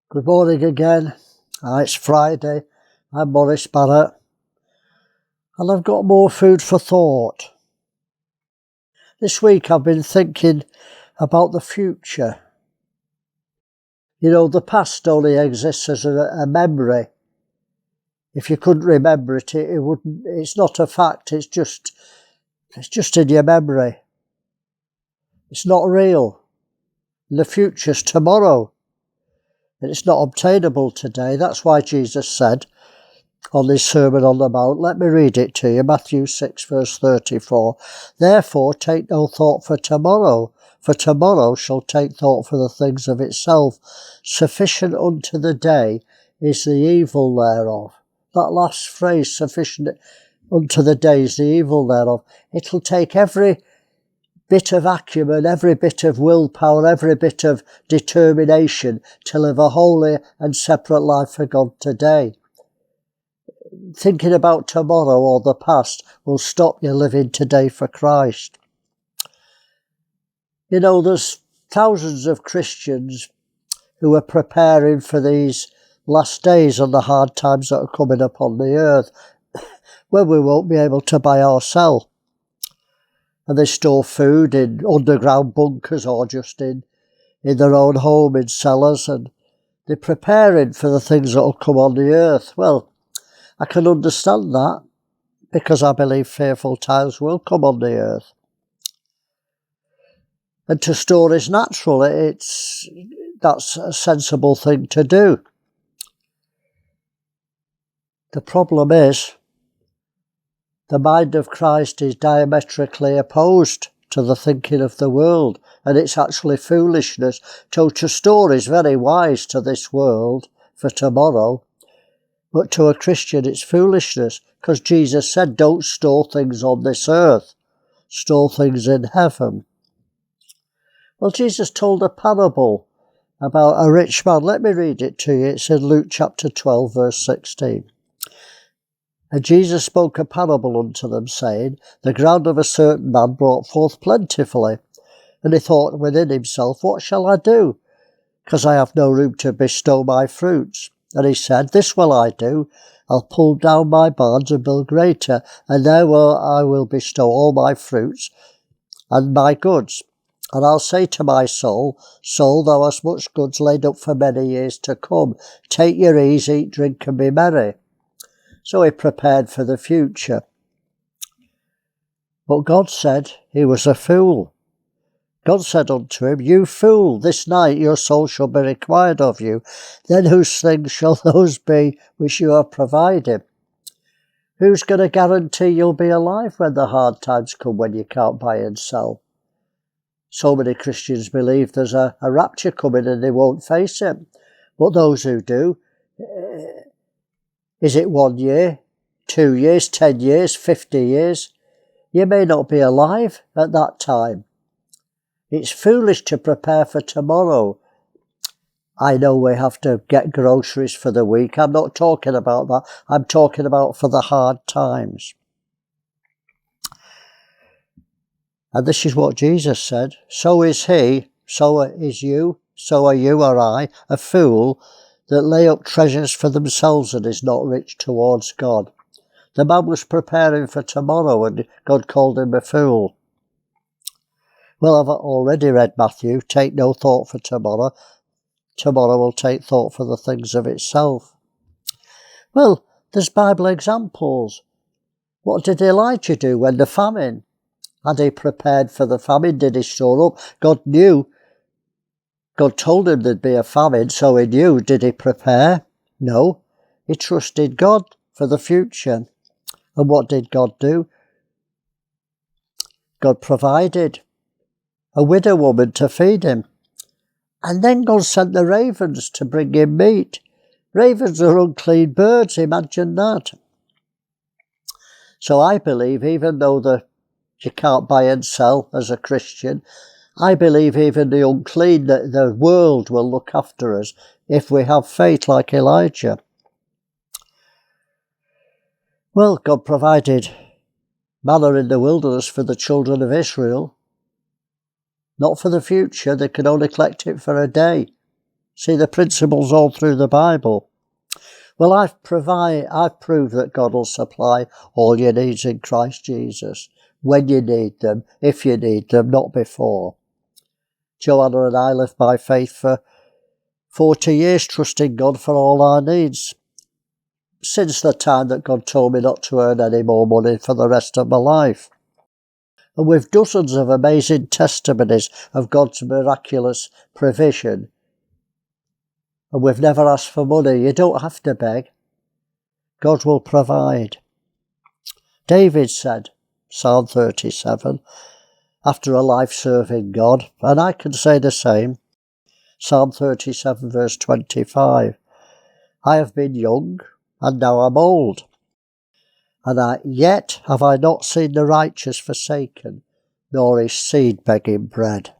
Good morning again. It's Friday. I'm Maurice Barrett, and I've got more food for thought. This week I've been thinking about the future. You know, the past only exists as a memory. If you couldn't remember it, it wouldn't. It's not a fact. It's just in your memory. It's not real. The future's tomorrow. And it's not obtainable today. That's why Jesus said on his Sermon on the Mount, let me read it to you, Matthew 6 verse 34, therefore take no thought for tomorrow shall take thought for the things of itself. Sufficient unto the day is the evil thereof. That last phrase, sufficient unto the day is the evil thereof. It'll take every bit of acumen, every bit of willpower, every bit of determination to live a holy and separate life for God today. Thinking about tomorrow or the past will stop you living today for Christ. You know, there's thousands of Christians who are preparing for these last days and the hard times that are coming upon the earth, when we won't be able to buy or sell. And they store food in underground bunkers or just in their own home, in cellars, and they're preparing for the things that will come on the earth. Well, I can understand that, because I believe fearful times will come on the earth. And to store is natural. That's a sensible thing to do. The problem is, the mind of Christ is diametrically opposed to the thinking of the world, and it's actually foolishness. To store is very wise to this world for tomorrow, but to a Christian it's foolishness, because Jesus said, don't store things on this earth, store things in heaven. Well, Jesus told a parable about a rich man. Let me read it to you. It's in Luke chapter 12, verse 16. And Jesus spoke a parable unto them, saying, the ground of a certain man brought forth plentifully. And he thought within himself, what shall I do? Because I have no room to bestow my fruits. And he said, this will I do. I'll pull down my barns and build greater, and there I will bestow all my fruits and my goods. And I'll say to my soul, soul, thou hast much goods laid up for many years to come. Take your ease, eat, drink, and be merry. So he prepared for the future. But God said he was a fool. God said unto him, you fool, this night your soul shall be required of you. Then whose things shall those be which you have provided? Who's going to guarantee you'll be alive when the hard times come, when you can't buy and sell? So many Christians believe there's a rapture coming and they won't face it. But those who do, is it 1 year, 2 years, 10 years, 50 years? You may not be alive at that time. It's foolish to prepare for tomorrow. I know we have to get groceries for the week. I'm not talking about that. I'm talking about for the hard times. And this is what Jesus said. So is he, so is you, so are you or I, a fool, that lay up treasures for themselves and is not rich towards God. The man was preparing for tomorrow and God called him a fool. Well, I've already read Matthew, take no thought for tomorrow. Tomorrow will take thought for the things of itself. Well, there's Bible examples. What did Elijah do when the famine? Had he prepared for the famine? Did he store up? God knew. God told him there'd be a famine, so he knew. Did he prepare? No. He trusted God for the future. And what did God do? God provided a widow woman to feed him. And then God sent the ravens to bring him meat. Ravens are unclean birds, imagine that. So I believe, even though you can't buy and sell as a Christian, I believe even the unclean, the world will look after us if we have faith like Elijah. Well, God provided manna in the wilderness for the children of Israel. Not for the future, they could only collect it for a day. See the principles all through the Bible. Well, I've proved that God will supply all your needs in Christ Jesus. When you need them, if you need them, not before. Joanna and I lived by faith for 40 years, trusting God for all our needs. Since the time that God told me not to earn any more money for the rest of my life. And with dozens of amazing testimonies of God's miraculous provision. And we've never asked for money. You don't have to beg. God will provide. David said, Psalm 37, after a life serving God, and I can say the same, Psalm 37 verse 25, I have been young, and now I'm old, and yet have I not seen the righteous forsaken, nor his seed begging bread.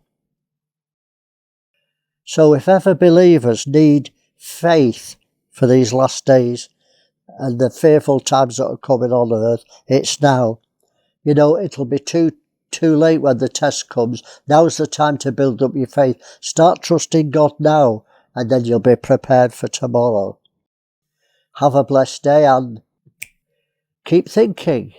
So if ever believers need faith for these last days, and the fearful times that are coming on earth, it's now. You know, it'll be too late when the test comes. Now's the time to build up your faith. Start trusting God now, and then you'll be prepared for tomorrow. Have a blessed day and keep thinking.